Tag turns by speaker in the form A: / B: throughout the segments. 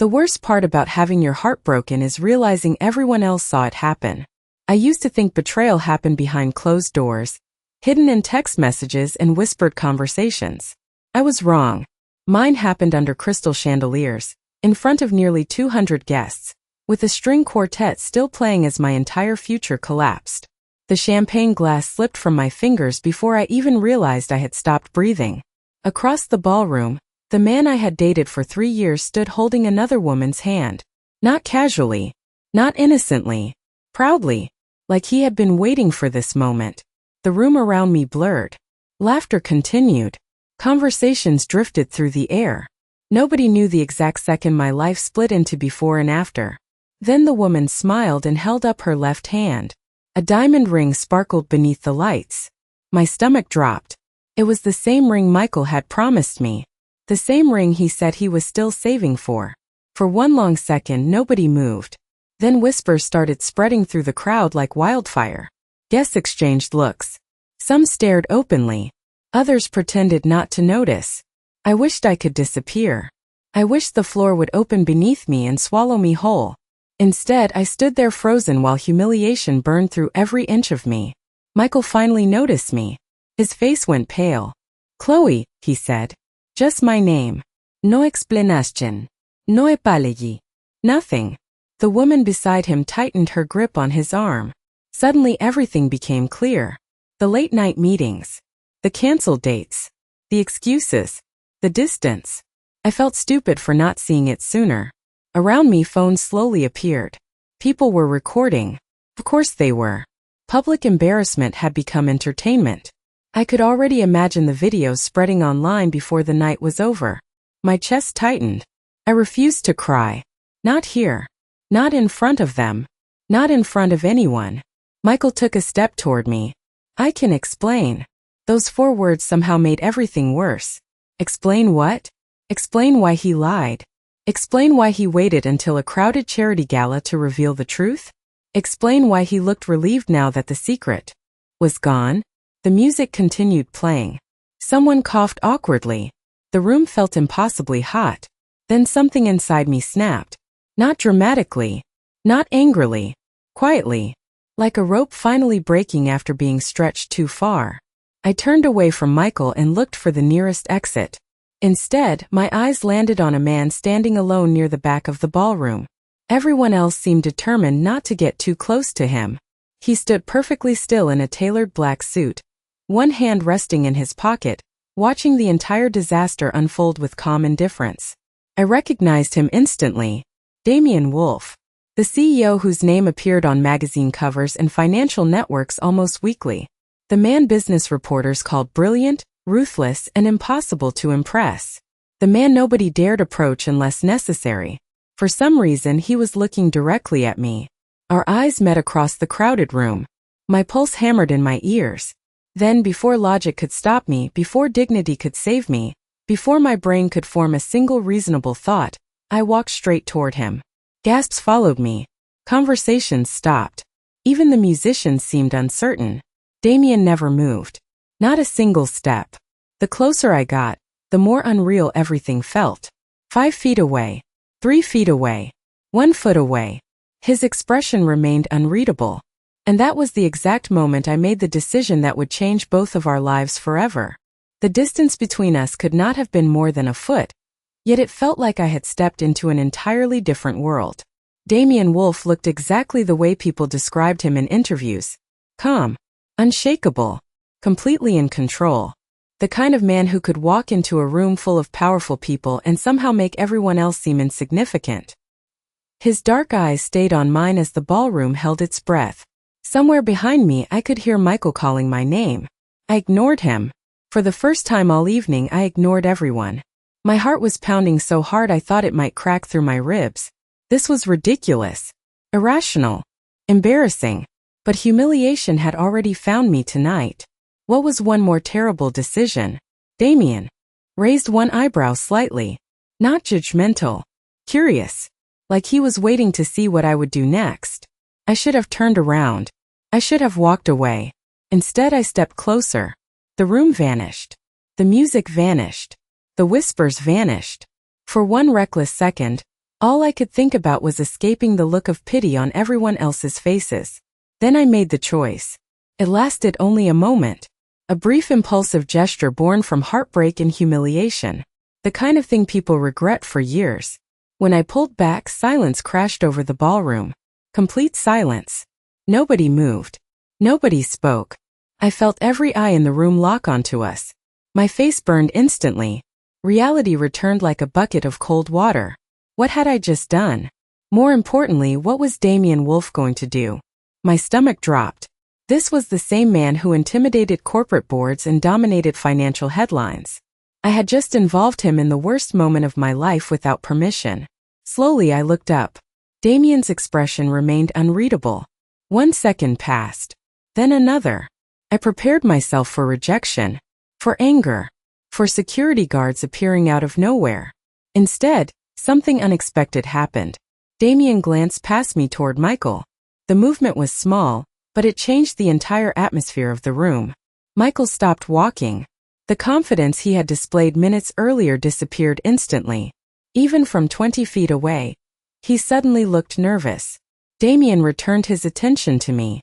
A: The worst part about having your heart broken is realizing everyone else saw it happen. I used to think betrayal happened behind closed doors, hidden in text messages and whispered conversations. I was wrong. Mine happened under crystal chandeliers, in front of nearly 200 guests, with a string quartet still playing as my entire future collapsed. The champagne glass slipped from my fingers before I even realized I had stopped breathing. Across the ballroom, the man I had dated for 3 years stood holding another woman's hand. Not casually, not innocently, proudly, like he had been waiting for this moment. The room around me blurred. Laughter continued. Conversations drifted through the air. Nobody knew the exact second my life split into before and after. Then the woman smiled and held up her left hand. A diamond ring sparkled beneath the lights. My stomach dropped. It was the same ring Michael had promised me. The same ring he said he was still saving for. For one long second nobody moved. Then whispers started spreading through the crowd like wildfire. Guests exchanged looks. Some stared openly. Others pretended not to notice. I wished I could disappear. I wished the floor would open beneath me and swallow me whole. Instead, I stood there frozen while humiliation burned through every inch of me. Michael finally noticed me. His face went pale. "Chloe," he said. "Just my name. No explanation. No apology. Nothing." The woman beside him tightened her grip on his arm. Suddenly everything became clear. The late-night meetings. The canceled dates. The excuses. The distance. I felt stupid for not seeing it sooner. Around me, phones slowly appeared. People were recording. Of course they were. Public embarrassment had become entertainment. I could already imagine the videos spreading online before the night was over. My chest tightened. I refused to cry. Not here. Not in front of them. Not in front of anyone. Michael took a step toward me. "I can explain." Those 4 words somehow made everything worse. Explain what? Explain why he lied. Explain why he waited until a crowded charity gala to reveal the truth. Explain why he looked relieved now that the secret was gone. The music continued playing. Someone coughed awkwardly. The room felt impossibly hot. Then something inside me snapped. Not dramatically. Not angrily. Quietly. Like a rope finally breaking after being stretched too far. I turned away from Michael and looked for the nearest exit. Instead, my eyes landed on a man standing alone near the back of the ballroom. Everyone else seemed determined not to get too close to him. He stood perfectly still in a tailored black suit, one hand resting in his pocket, watching the entire disaster unfold with calm indifference. I recognized him instantly. Damian Wolf, the CEO whose name appeared on magazine covers and financial networks almost weekly. The man business reporters called brilliant, ruthless, and impossible to impress. The man nobody dared approach unless necessary. For some reason, he was looking directly at me. Our eyes met across the crowded room. My pulse hammered in my ears. Then, before logic could stop me, before dignity could save me, before my brain could form a single reasonable thought, I walked straight toward him. Gasps followed me. Conversations stopped. Even the musicians seemed uncertain. Damian never moved. Not a single step. The closer I got, the more unreal everything felt. 5 feet away. 3 feet away. 1 foot away. His expression remained unreadable. And that was the exact moment I made the decision that would change both of our lives forever. The distance between us could not have been more than a foot, yet it felt like I had stepped into an entirely different world. Damian Wolf looked exactly the way people described him in interviews. Calm. Unshakable. Completely in control. The kind of man who could walk into a room full of powerful people and somehow make everyone else seem insignificant. His dark eyes stayed on mine as the ballroom held its breath. Somewhere behind me I could hear Michael calling my name. I ignored him. For the first time all evening I ignored everyone. My heart was pounding so hard I thought it might crack through my ribs. This was ridiculous. Irrational. Embarrassing. But humiliation had already found me tonight. What was one more terrible decision? Damian raised one eyebrow slightly. Not judgmental. Curious. Like he was waiting to see what I would do next. I should have turned around. I should have walked away. Instead I stepped closer. The room vanished. The music vanished. The whispers vanished. For one reckless second, All I could think about was escaping the look of pity on everyone else's faces. Then I made the choice. It lasted only a moment. A brief impulsive gesture born from heartbreak and humiliation. The kind of thing people regret for years. When I pulled back, silence crashed over the ballroom. Complete silence. Nobody moved. Nobody spoke. I felt every eye in the room lock onto us. My face burned instantly. Reality returned like a bucket of cold water. What had I just done? More importantly, what was Damien Wolf going to do? My stomach dropped. This was the same man who intimidated corporate boards and dominated financial headlines. I had just involved him in the worst moment of my life without permission. Slowly I looked up. Damien's expression remained unreadable. 1 second passed. Then another. I prepared myself for rejection, for anger, for security guards appearing out of nowhere. Instead, something unexpected happened. Damien glanced past me toward Michael. The movement was small, but it changed the entire atmosphere of the room. Michael stopped walking. The confidence he had displayed minutes earlier disappeared instantly. Even from 20 feet away, he suddenly looked nervous. Damien returned his attention to me.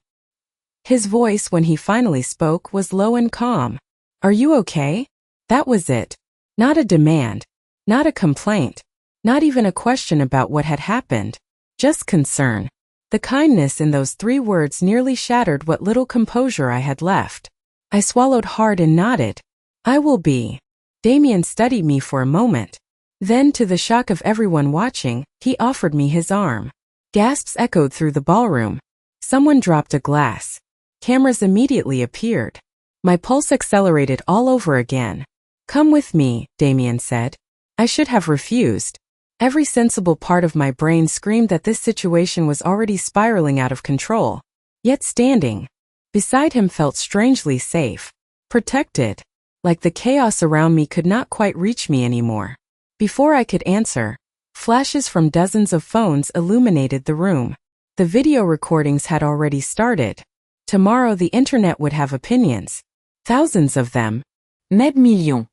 A: His voice, when he finally spoke, was low and calm. "Are you okay?" That was it. Not a demand. Not a complaint. Not even a question about what had happened. Just concern. The kindness in those 3 words nearly shattered what little composure I had left. I swallowed hard and nodded. "I will be." Damien studied me for a moment. Then, to the shock of everyone watching, he offered me his arm. Gasps echoed through the ballroom. Someone dropped a glass. Cameras immediately appeared. My pulse accelerated all over again. "Come with me," Damien said. I should have refused. Every sensible part of my brain screamed that this situation was already spiraling out of control. Yet standing beside him felt strangely safe. Protected. Like the chaos around me could not quite reach me anymore. Before I could answer, flashes from dozens of phones illuminated the room. The video recordings had already started. Tomorrow the internet would have opinions. Thousands of them. Med millions.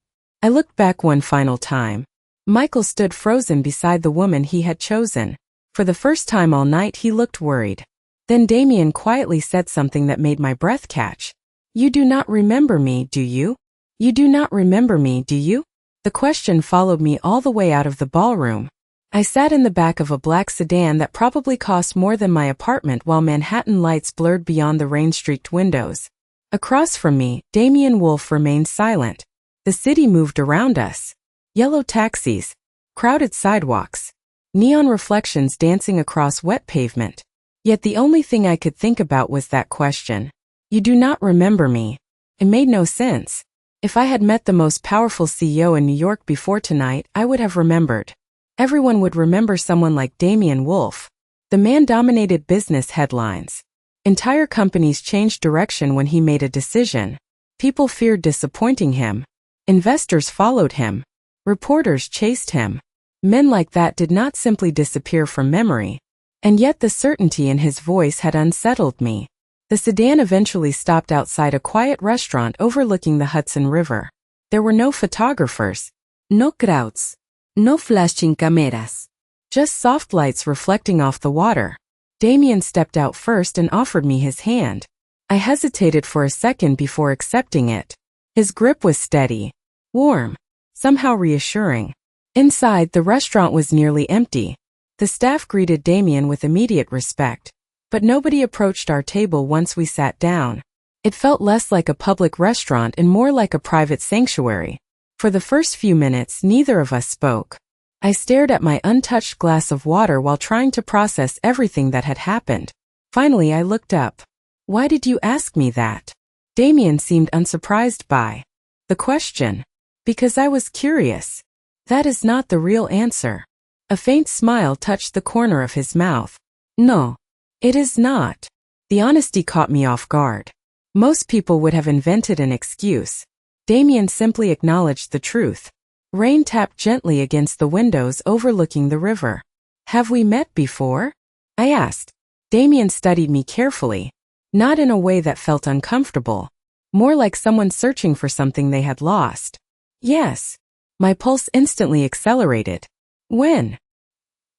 A: I looked back one final time. Michael stood frozen beside the woman he had chosen. For the first time all night he looked worried. Then Damien quietly said something that made my breath catch. "You do not remember me, do you? You do not remember me, do you?" The question followed me all the way out of the ballroom. I sat in the back of a black sedan that probably cost more than my apartment while Manhattan lights blurred beyond the rain-streaked windows. Across from me, Damien Wolf remained silent. The city moved around us. Yellow taxis, crowded sidewalks, neon reflections dancing across wet pavement. Yet the only thing I could think about was that question. "You do not remember me." It made no sense. If I had met the most powerful CEO in New York before tonight, I would have remembered. Everyone would remember someone like Damien Wolf. The man dominated business headlines. Entire companies changed direction when he made a decision. People feared disappointing him. Investors followed him. Reporters chased him. Men like that did not simply disappear from memory. And yet the certainty in his voice had unsettled me. The sedan eventually stopped outside a quiet restaurant overlooking the Hudson River. There were no photographers. No crowds. No flashing cameras. Just soft lights reflecting off the water. Damien stepped out first and offered me his hand. I hesitated for a second before accepting it. His grip was steady. Warm. Somehow reassuring. Inside, the restaurant was nearly empty. The staff greeted Damien with immediate respect. But nobody approached our table once we sat down. It felt less like a public restaurant and more like a private sanctuary. For the first few minutes, neither of us spoke. I stared at my untouched glass of water while trying to process everything that had happened. Finally, I looked up. "Why did you ask me that?" Damien seemed unsurprised by the question. "Because I was curious." That is not the real answer. A faint smile touched the corner of his mouth. "No, it is not." The honesty caught me off guard. Most people would have invented an excuse. Damien simply acknowledged the truth. Rain tapped gently against the windows overlooking the river. "Have we met before?" I asked. Damien studied me carefully. Not in a way that felt uncomfortable. More like someone searching for something they had lost. "Yes." My pulse instantly accelerated. "When?"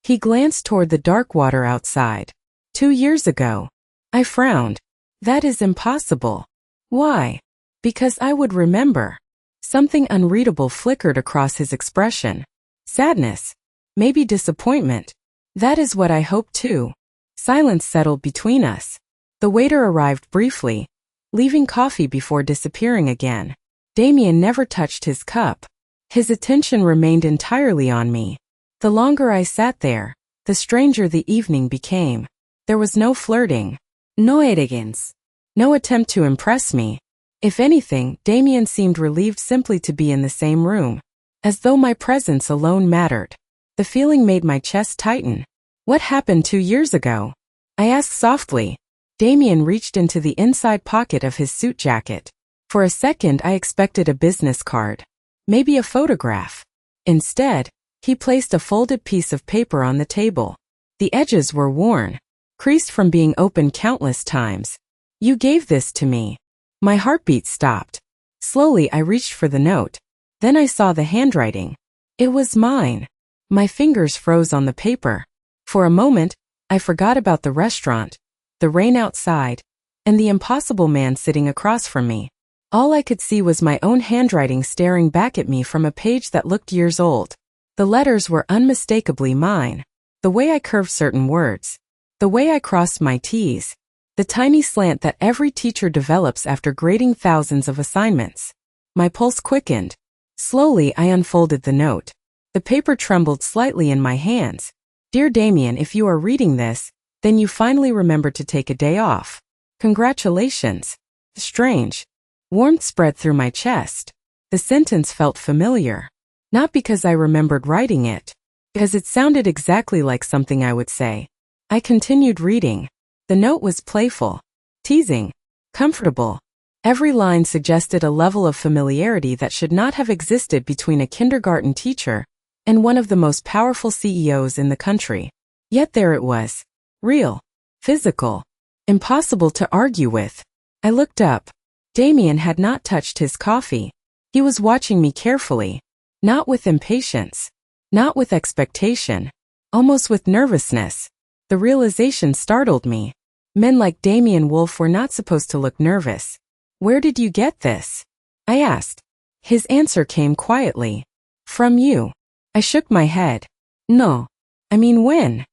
A: He glanced toward the dark water outside. 2 years ago. I frowned. That is impossible. Why? Because I would remember. Something unreadable flickered across his expression. Sadness. Maybe disappointment. That is what I hoped too. Silence settled between us. The waiter arrived briefly, leaving coffee before disappearing again. Damien never touched his cup. His attention remained entirely on me. The longer I sat there, the stranger the evening became. There was no flirting. No arrogance. No attempt to impress me. If anything, Damien seemed relieved simply to be in the same room. As though my presence alone mattered. The feeling made my chest tighten. What happened 2 years ago? I asked softly. Damien reached into the inside pocket of his suit jacket. For a second I expected a business card. Maybe a photograph. Instead, he placed a folded piece of paper on the table. The edges were worn, creased from being opened countless times. You gave this to me. My heartbeat stopped. Slowly I reached for the note. Then I saw the handwriting. It was mine. My fingers froze on the paper. For a moment, I forgot about the restaurant, the rain outside, and the impossible man sitting across from me. All I could see was my own handwriting staring back at me from a page that looked years old. The letters were unmistakably mine. The way I curved certain words. The way I crossed my T's. The tiny slant that every teacher develops after grading thousands of assignments. My pulse quickened. Slowly I unfolded the note. The paper trembled slightly in my hands. Dear Damien, if you are reading this, then you finally remembered to take a day off. Congratulations. Strange. Warmth spread through my chest. The sentence felt familiar. Not because I remembered writing it. Because it sounded exactly like something I would say. I continued reading. The note was playful, teasing, comfortable. Every line suggested a level of familiarity that should not have existed between a kindergarten teacher and one of the most powerful CEOs in the country. Yet there it was. Real. Physical. Impossible to argue with. I looked up. Damien had not touched his coffee. He was watching me carefully. Not with impatience. Not with expectation. Almost with nervousness. The realization startled me. Men like Damien Wolf were not supposed to look nervous. Where did you get this? I asked. His answer came quietly. From you. I shook my head. No. I mean when?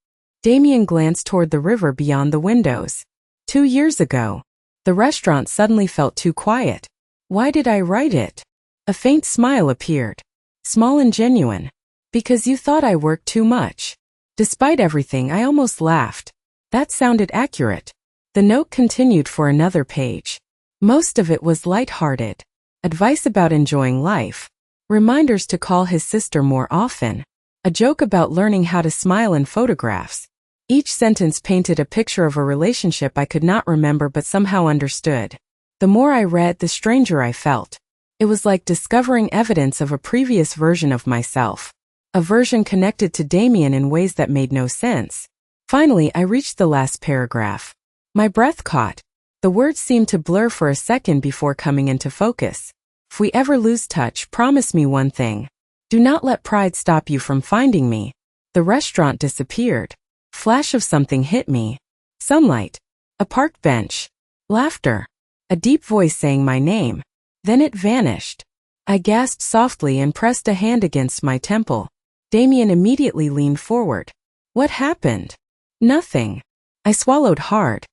A: Damien glanced toward the river beyond the windows. 2 years ago. The restaurant suddenly felt too quiet. Why did I write it? A faint smile appeared. Small and genuine. Because you thought I worked too much. Despite everything, I almost laughed. That sounded accurate. The note continued for another page. Most of it was light-hearted. Advice about enjoying life. Reminders to call his sister more often. A joke about learning how to smile in photographs. Each sentence painted a picture of a relationship I could not remember but somehow understood. The more I read, the stranger I felt. It was like discovering evidence of a previous version of myself. A version connected to Damien in ways that made no sense. Finally, I reached the last paragraph. My breath caught. The words seemed to blur for a second before coming into focus. If we ever lose touch, promise me one thing. Do not let pride stop you from finding me. The restaurant disappeared. Flash of something hit me. Sunlight. A park bench. Laughter. A deep voice saying my name. Then it vanished. I gasped softly and pressed a hand against my temple. Damien immediately leaned forward. What happened? Nothing. I swallowed hard.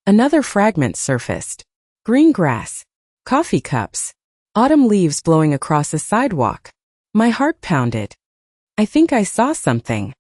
A: Another fragment surfaced. Green grass. Coffee cups. Autumn leaves blowing across a sidewalk. My heart pounded. I think I saw something.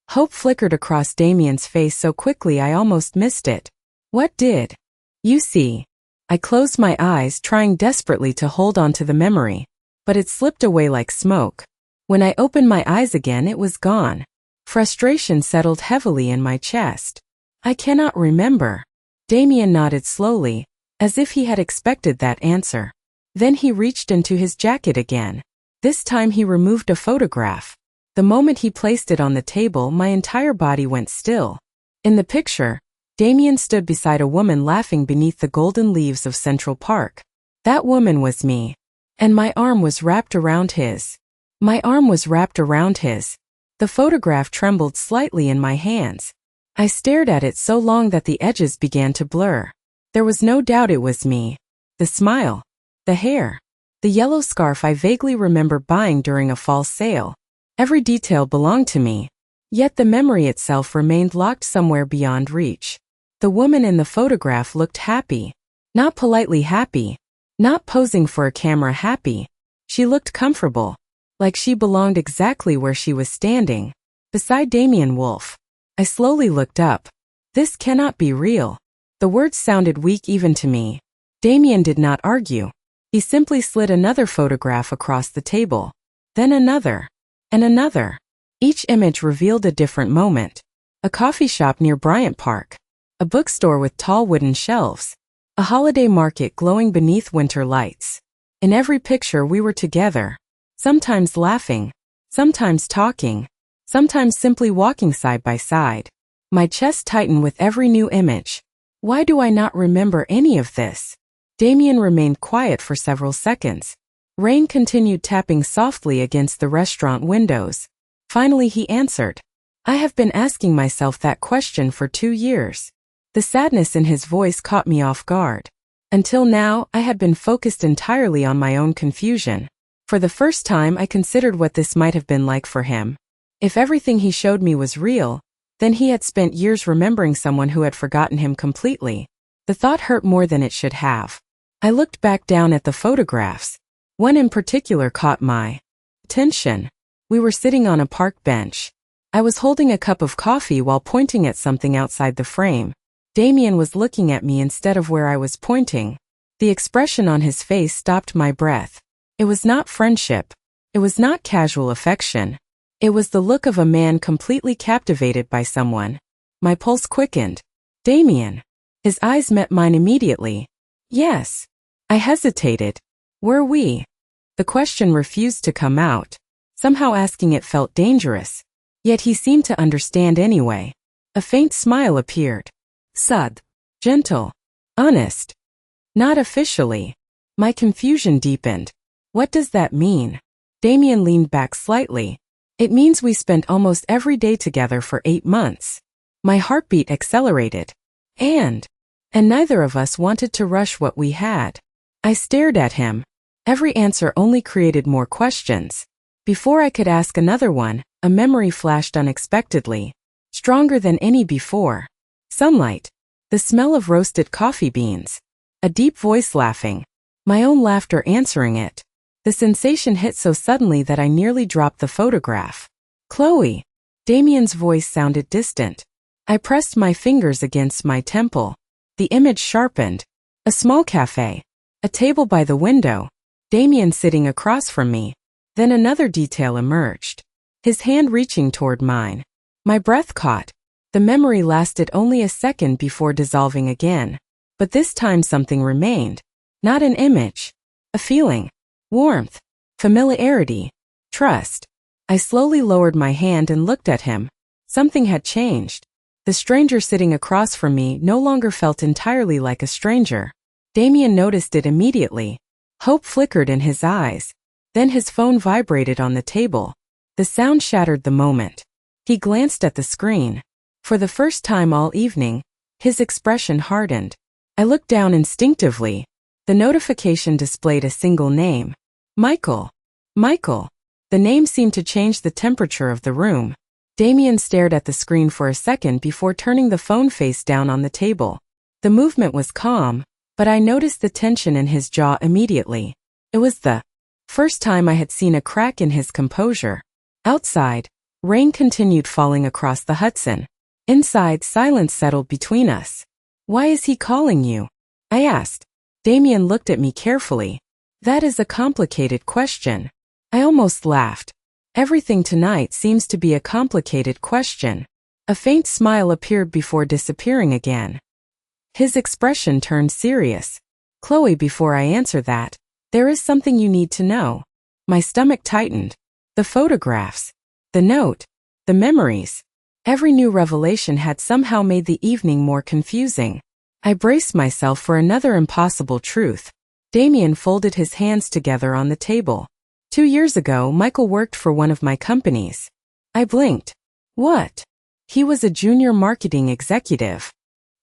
A: Hope flickered across Damien's face so quickly I almost missed it. What did you see? I closed my eyes, trying desperately to hold on to the memory, but it slipped away like smoke. When I opened my eyes again, it was gone. Frustration settled heavily in my chest. I cannot remember. Damien nodded slowly, as if he had expected that answer. Then he reached into his jacket again. This time he removed a photograph. The moment he placed it on the table, my entire body went still. In the picture, Damien stood beside a woman laughing beneath the golden leaves of Central Park. That woman was me. And my arm was wrapped around his. The photograph trembled slightly in my hands. I stared at it so long that the edges began to blur. There was no doubt it was me. The smile. The hair. The yellow scarf I vaguely remember buying during a fall sale. Every detail belonged to me. Yet the memory itself remained locked somewhere beyond reach. The woman in the photograph looked happy. Not politely happy. Not posing for a camera happy. She looked comfortable. Like she belonged exactly where she was standing. Beside Damien Wolf. I slowly looked up. This cannot be real. The words sounded weak even to me. Damien did not argue. He simply slid another photograph across the table. Then another. And another. Each image revealed a different moment. A coffee shop near Bryant Park. A bookstore with tall wooden shelves. A holiday market glowing beneath winter lights. In every picture we were together. Sometimes laughing. Sometimes talking. Sometimes simply walking side by side. My chest tightened with every new image. Why do I not remember any of this? Damien remained quiet for several seconds. Rain continued tapping softly against the restaurant windows. Finally he answered. I have been asking myself that question for 2 years. The sadness in his voice caught me off guard. Until now, I had been focused entirely on my own confusion. For the first time, I considered what this might have been like for him. If everything he showed me was real, then he had spent years remembering someone who had forgotten him completely. The thought hurt more than it should have. I looked back down at the photographs. One in particular caught my attention. We were sitting on a park bench. I was holding a cup of coffee while pointing at something outside the frame. Damien was looking at me instead of where I was pointing. The expression on his face stopped my breath. It was not friendship. It was not casual affection. It was the look of a man completely captivated by someone. My pulse quickened. Damien. His eyes met mine immediately. Yes. I hesitated. Were we? The question refused to come out. Somehow asking it felt dangerous. Yet he seemed to understand anyway. A faint smile appeared. Sud. Gentle. Honest. Not officially. My confusion deepened. What does that mean? Damien leaned back slightly. It means we spent almost every day together for 8 months. My heartbeat accelerated. And neither of us wanted to rush what we had. I stared at him. Every answer only created more questions. Before I could ask another one, a memory flashed unexpectedly. Stronger than any before. Sunlight. The smell of roasted coffee beans. A deep voice laughing. My own laughter answering it. The sensation hit so suddenly that I nearly dropped the photograph. Chloe. Damien's voice sounded distant. I pressed my fingers against my temple. The image sharpened. A small cafe. A table by the window. Damien sitting across from me. Then another detail emerged. His hand reaching toward mine. My breath caught. The memory lasted only a second before dissolving again. But this time something remained. Not an image. A feeling. Warmth. Familiarity. Trust. I slowly lowered my hand and looked at him. Something had changed. The stranger sitting across from me no longer felt entirely like a stranger. Damien noticed it immediately. Hope flickered in his eyes. Then his phone vibrated on the table. The sound shattered the moment. He glanced at the screen. For the first time all evening, his expression hardened. I looked down instinctively. The notification displayed a single name. Michael. Michael. The name seemed to change the temperature of the room. Damien stared at the screen for a second before turning the phone face down on the table. The movement was calm, but I noticed the tension in his jaw immediately. It was the first time I had seen a crack in his composure. Outside, rain continued falling across the Hudson. Inside, silence settled between us. Why is he calling you? I asked. Damien looked at me carefully. That is a complicated question. I almost laughed. Everything tonight seems to be a complicated question. A faint smile appeared before disappearing again. His expression turned serious. Chloe, before I answer that, there is something you need to know. My stomach tightened. The photographs. The note. The memories. Every new revelation had somehow made the evening more confusing. I braced myself for another impossible truth. Damien folded his hands together on the table. 2 years ago, Michael worked for one of my companies. I blinked. What? He was a junior marketing executive.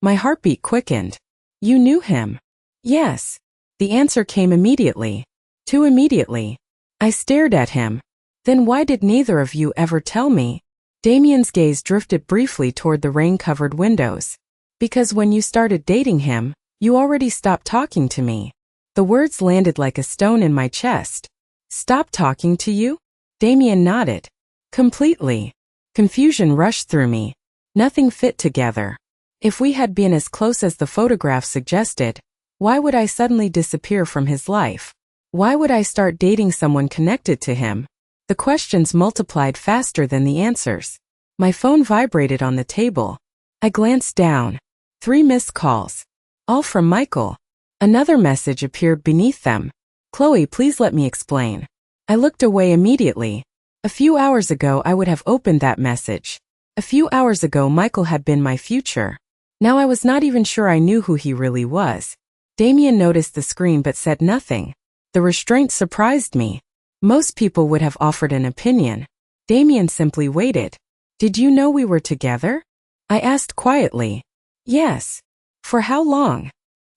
A: My heartbeat quickened. You knew him? Yes. The answer came immediately. Too immediately. I stared at him. Then why did neither of you ever tell me? Damien's gaze drifted briefly toward the rain-covered windows. Because when you started dating him, you already stopped talking to me. The words landed like a stone in my chest. Stop talking to you? Damien nodded. Completely. Confusion rushed through me. Nothing fit together. If we had been as close as the photograph suggested, why would I suddenly disappear from his life? Why would I start dating someone connected to him? The questions multiplied faster than the answers. My phone vibrated on the table. I glanced down. 3 missed calls. All from Michael. Another message appeared beneath them. Chloe, please let me explain. I looked away immediately. A few hours ago I would have opened that message. A few hours ago Michael had been my future. Now I was not even sure I knew who he really was. Damien noticed the screen but said nothing. The restraint surprised me. Most people would have offered an opinion. Damien simply waited. Did you know we were together? I asked quietly. Yes. For how long?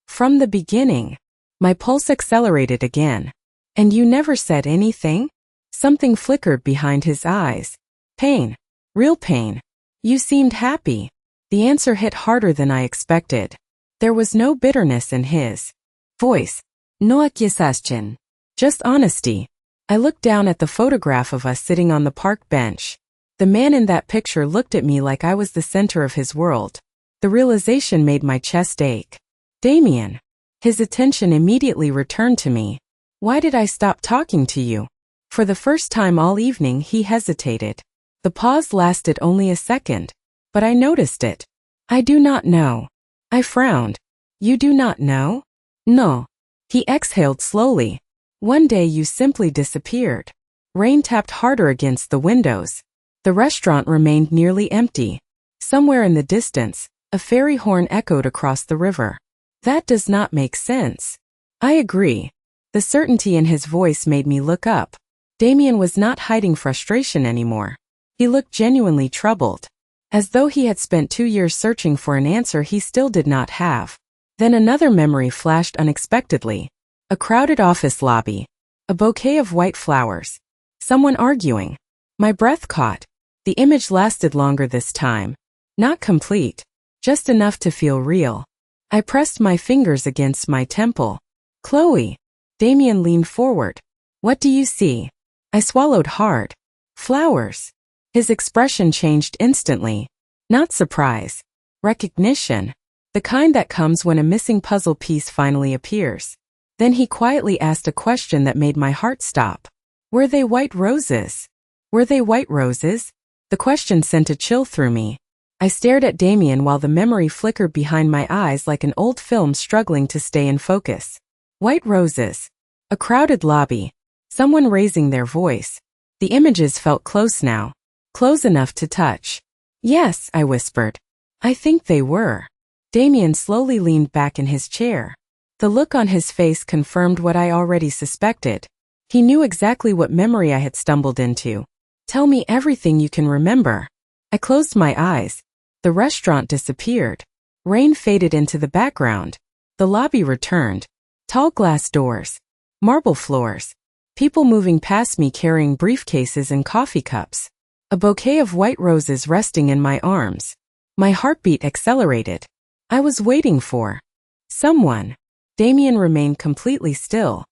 A: From the beginning. My pulse accelerated again. And you never said anything? Something flickered behind his eyes. Pain. Real pain. You seemed happy. The answer hit harder than I expected. There was no bitterness in his voice. No accusation. Just honesty. I looked down at the photograph of us sitting on the park bench. The man in that picture looked at me like I was the center of his world. The realization made my chest ache. Damien. His attention immediately returned to me. Why did I stop talking to you? For the first time all evening he hesitated. The pause lasted only a second. But I noticed it. I do not know. I frowned. You do not know? No. He exhaled slowly. One day you simply disappeared. Rain tapped harder against the windows. The restaurant remained nearly empty. Somewhere in the distance, a ferry horn echoed across the river. That does not make sense. I agree. The certainty in his voice made me look up. Damien was not hiding frustration anymore. He looked genuinely troubled. As though he had spent 2 years searching for an answer he still did not have. Then another memory flashed unexpectedly. A crowded office lobby. A bouquet of white flowers. Someone arguing. My breath caught. The image lasted longer this time. Not complete. Just enough to feel real. I pressed my fingers against my temple. Chloe. Damien leaned forward. What do you see? I swallowed hard. Flowers. His expression changed instantly. Not surprise. Recognition. The kind that comes when a missing puzzle piece finally appears. Then he quietly asked a question that made my heart stop. Were they white roses? Were they white roses? The question sent a chill through me. I stared at Damien while the memory flickered behind my eyes like an old film struggling to stay in focus. White roses. A crowded lobby. Someone raising their voice. The images felt close now. Close enough to touch. Yes, I whispered. I think they were. Damien slowly leaned back in his chair. The look on his face confirmed what I already suspected. He knew exactly what memory I had stumbled into. Tell me everything you can remember. I closed my eyes. The restaurant disappeared. Rain faded into the background. The lobby returned. Tall glass doors. Marble floors. People moving past me carrying briefcases and coffee cups. A bouquet of white roses resting in my arms. My heartbeat accelerated. I was waiting for someone. Damien remained completely still.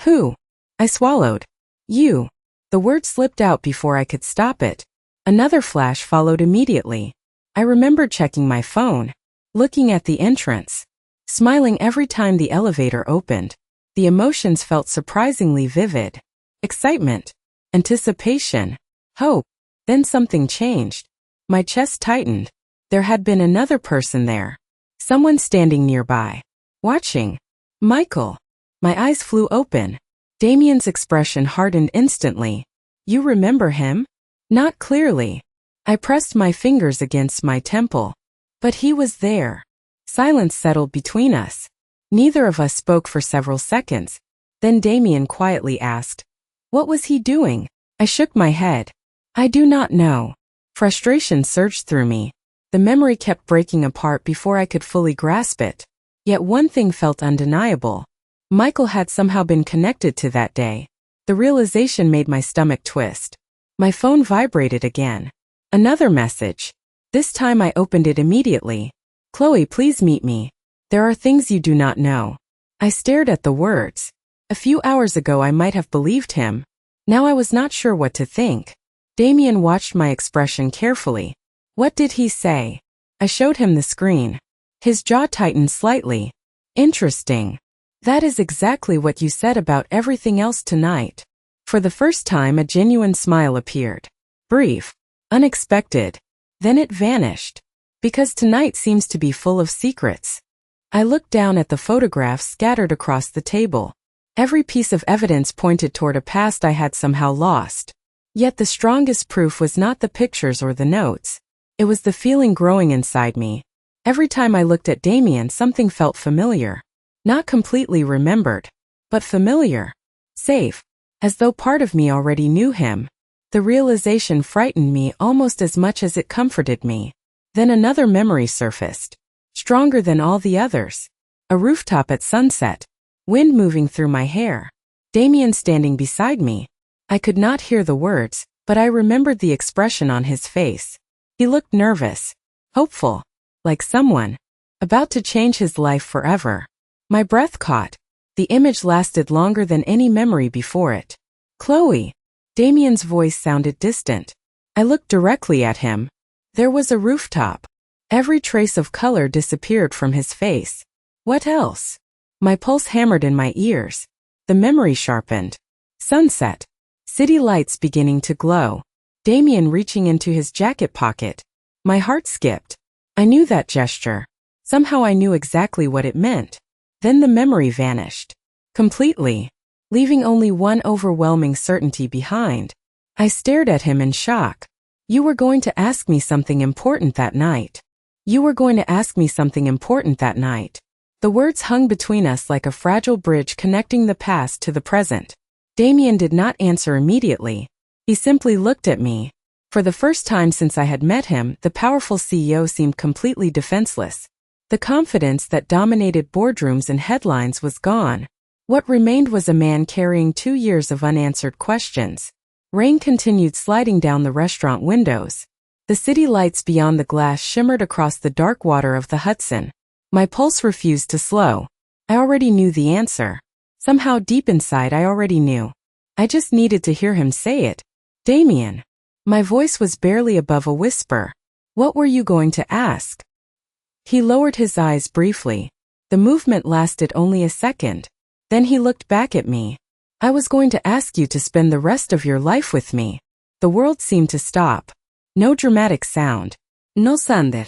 A: Who? I swallowed. You. The word slipped out before I could stop it. Another flash followed immediately. I remembered checking my phone, looking at the entrance, smiling every time the elevator opened. The emotions felt surprisingly vivid. Excitement, anticipation, hope. Then something changed. My chest tightened. There had been another person there. Someone standing nearby. Watching. Michael. My eyes flew open. Damien's expression hardened instantly. You remember him? Not clearly. I pressed my fingers against my temple. But he was there. Silence settled between us. Neither of us spoke for several seconds. Then Damien quietly asked, what was he doing? I shook my head. I do not know. Frustration surged through me. The memory kept breaking apart before I could fully grasp it. Yet one thing felt undeniable. Michael had somehow been connected to that day. The realization made my stomach twist. My phone vibrated again. Another message. This time I opened it immediately. Chloe, please meet me. There are things you do not know. I stared at the words. A few hours ago I might have believed him. Now I was not sure what to think. Damien watched my expression carefully. What did he say? I showed him the screen. His jaw tightened slightly. Interesting. That is exactly what you said about everything else tonight. For the first time a genuine smile appeared. Brief. Unexpected. Then it vanished. Because tonight seems to be full of secrets. I looked down at the photographs scattered across the table. Every piece of evidence pointed toward a past I had somehow lost. Yet the strongest proof was not the pictures or the notes. It was the feeling growing inside me. Every time I looked at Damien, something felt familiar. Not completely remembered, but familiar. Safe. As though part of me already knew him. The realization frightened me almost as much as it comforted me. Then another memory surfaced. Stronger than all the others. A rooftop at sunset. Wind moving through my hair. Damien standing beside me. I could not hear the words, but I remembered the expression on his face. He looked nervous. Hopeful. Like someone about to change his life forever. My breath caught. The image lasted longer than any memory before it. Chloe. Damien's voice sounded distant. I looked directly at him. There was a rooftop. Every trace of color disappeared from his face. What else? My pulse hammered in my ears. The memory sharpened. Sunset. City lights beginning to glow. Damien reaching into his jacket pocket. My heart skipped. I knew that gesture. Somehow I knew exactly what it meant. Then the memory vanished. Completely. Leaving only one overwhelming certainty behind. I stared at him in shock. You were going to ask me something important that night. You were going to ask me something important that night. The words hung between us like a fragile bridge connecting the past to the present. Damien did not answer immediately. He simply looked at me. For the first time since I had met him, the powerful CEO seemed completely defenseless. The confidence that dominated boardrooms and headlines was gone. What remained was a man carrying 2 years of unanswered questions. Rain continued sliding down the restaurant windows. The city lights beyond the glass shimmered across the dark water of the Hudson. My pulse refused to slow. I already knew the answer. Somehow deep inside I already knew. I just needed to hear him say it. Damien. My voice was barely above a whisper. What were you going to ask? He lowered his eyes briefly. The movement lasted only a second. Then he looked back at me. I was going to ask you to spend the rest of your life with me. The world seemed to stop. No dramatic sound. No thunder.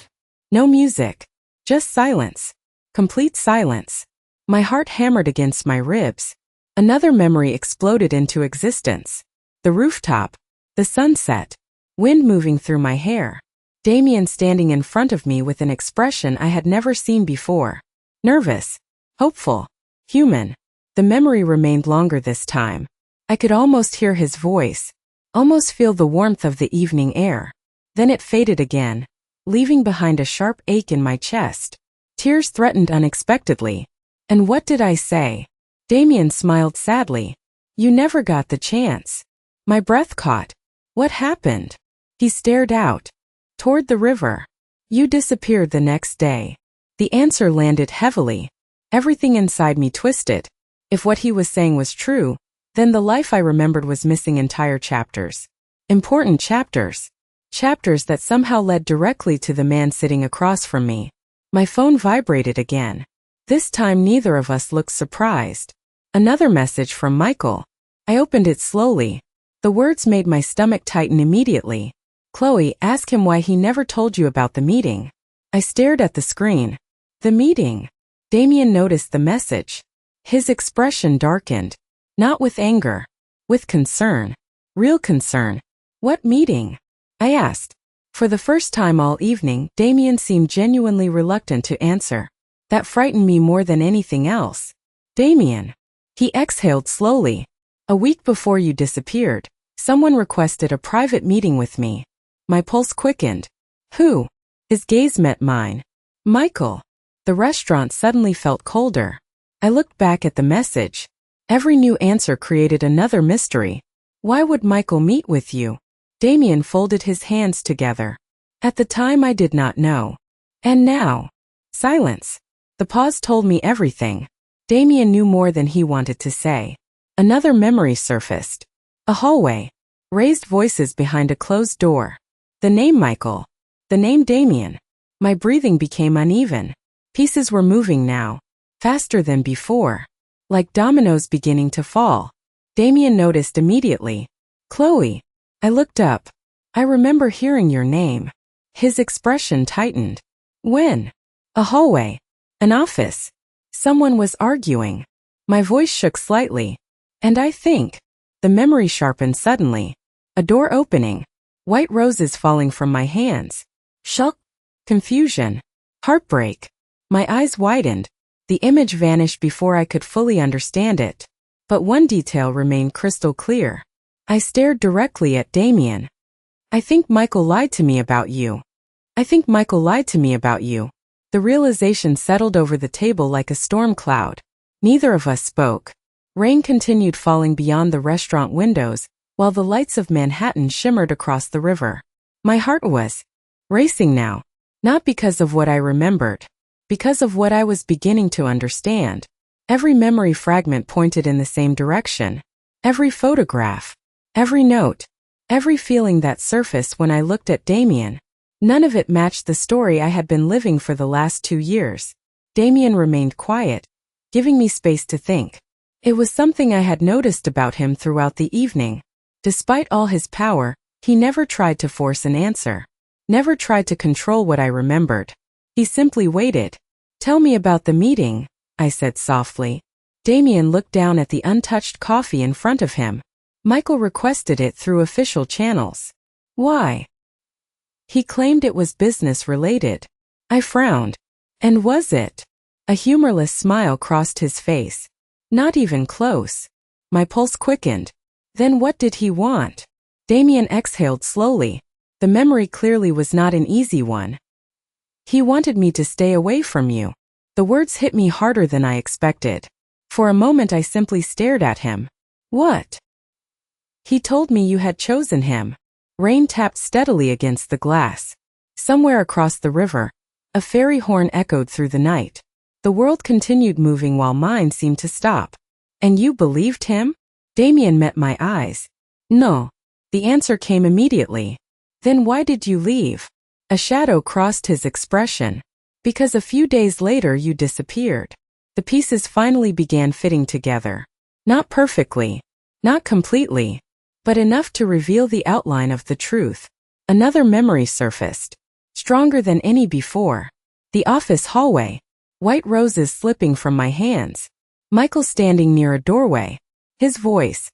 A: No music. Just silence. Complete silence. My heart hammered against my ribs. Another memory exploded into existence. The rooftop. The sunset. Wind moving through my hair. Damien standing in front of me with an expression I had never seen before. Nervous. Hopeful. Human. The memory remained longer this time. I could almost hear his voice. Almost feel the warmth of the evening air. Then it faded again, leaving behind a sharp ache in my chest. Tears threatened unexpectedly. And what did I say? Damien smiled sadly. You never got the chance. My breath caught. What happened? He stared out. Toward the river. You disappeared the next day. The answer landed heavily. Everything inside me twisted. If what he was saying was true, then the life I remembered was missing entire chapters. Important chapters. Chapters that somehow led directly to the man sitting across from me. My phone vibrated again. This time neither of us looked surprised. Another message from Michael. I opened it slowly. The words made my stomach tighten immediately. Chloe, ask him why he never told you about the meeting. I stared at the screen. The meeting. Damien noticed the message. His expression darkened. Not with anger. With concern. Real concern. What meeting? I asked. For the first time all evening, Damien seemed genuinely reluctant to answer. That frightened me more than anything else. Damien. He exhaled slowly. A week before you disappeared. Someone requested a private meeting with me. My pulse quickened. Who? His gaze met mine. Michael. The restaurant suddenly felt colder. I looked back at the message. Every new answer created another mystery. Why would Michael meet with you? Damien folded his hands together. At the time I did not know. And now? Silence. The pause told me everything. Damien knew more than he wanted to say. Another memory surfaced. A hallway. Raised voices behind a closed door. The name Michael. The name Damien. My breathing became uneven. Pieces were moving now. Faster than before. Like dominoes beginning to fall. Damien noticed immediately. Chloe. I looked up. I remember hearing your name. His expression tightened. When? A hallway. An office. Someone was arguing. My voice shook slightly. And I think. The memory sharpened suddenly. A door opening. White roses falling from my hands. Shock. Confusion. Heartbreak. My eyes widened. The image vanished before I could fully understand it. But one detail remained crystal clear. I stared directly at Damien. I think Michael lied to me about you. I think Michael lied to me about you. The realization settled over the table like a storm cloud. Neither of us spoke. Rain continued falling beyond the restaurant windows, while the lights of Manhattan shimmered across the river. My heart was racing now, not because of what I remembered, because of what I was beginning to understand. Every memory fragment pointed in the same direction. Every photograph, every note, every feeling that surfaced when I looked at Damien. None of it matched the story I had been living for the last 2 years. Damien remained quiet, giving me space to think. It was something I had noticed about him throughout the evening. Despite all his power, he never tried to force an answer. Never tried to control what I remembered. He simply waited. Tell me about the meeting, I said softly. Damien looked down at the untouched coffee in front of him. Michael requested it through official channels. Why? He claimed it was business-related. I frowned. And was it? A humorless smile crossed his face. Not even close. My pulse quickened. Then what did he want? Damien exhaled slowly. The memory clearly was not an easy one. He wanted me to stay away from you. The words hit me harder than I expected. For a moment I simply stared at him. What? He told me you had chosen him. Rain tapped steadily against the glass. Somewhere across the river, a fairy horn echoed through the night. The world continued moving while mine seemed to stop. And you believed him? Damien met my eyes. No. The answer came immediately. Then why did you leave? A shadow crossed his expression. Because a few days later you disappeared. The pieces finally began fitting together. Not perfectly. Not completely. But enough to reveal the outline of the truth. Another memory surfaced. Stronger than any before. The office hallway. White roses slipping from my hands. Michael standing near a doorway. His voice.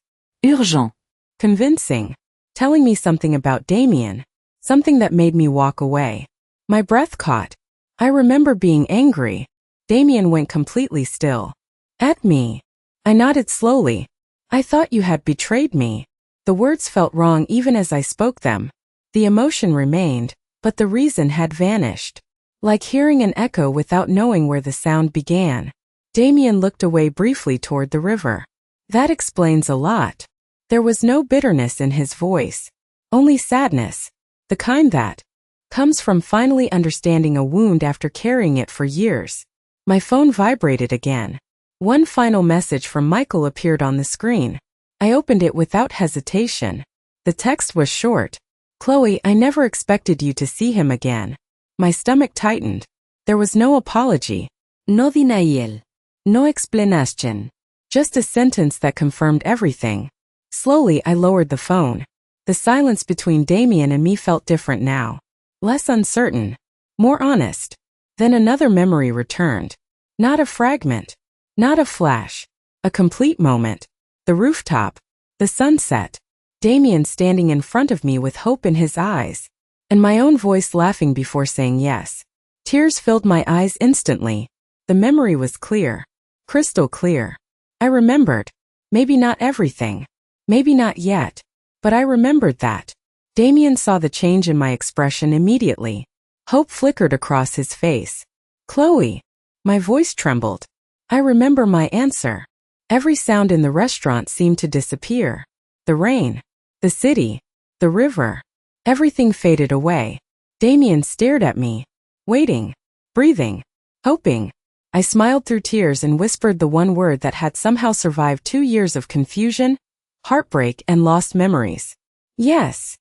A: Urgent. Convincing. Telling me something about Damien. Something that made me walk away. My breath caught. I remember being angry. Damien went completely still. At me. I nodded slowly. I thought you had betrayed me. The words felt wrong even as I spoke them. The emotion remained, but the reason had vanished. Like hearing an echo without knowing where the sound began. Damien looked away briefly toward the river. That explains a lot. There was no bitterness in his voice. Only sadness. The kind that comes from finally understanding a wound after carrying it for years. My phone vibrated again. One final message from Michael appeared on the screen. I opened it without hesitation. The text was short. Chloe, I never expected you to see him again. My stomach tightened. There was no apology. No denial. No explanation. Just a sentence that confirmed everything. Slowly I lowered the phone. The silence between Damien and me felt different now. Less uncertain. More honest. Then another memory returned. Not a fragment. Not a flash. A complete moment. The rooftop. The sunset. Damien standing in front of me with hope in his eyes. And my own voice laughing before saying yes. Tears filled my eyes instantly. The memory was clear. Crystal clear. I remembered. Maybe not everything. Maybe not yet. But I remembered that. Damien saw the change in my expression immediately. Hope flickered across his face. Chloe. My voice trembled. I remember my answer. Every sound in the restaurant seemed to disappear. The rain, the city, the river. Everything faded away. Damien stared at me, waiting, breathing, hoping. I smiled through tears and whispered the one word that had somehow survived 2 years of confusion, heartbreak, and lost memories. Yes.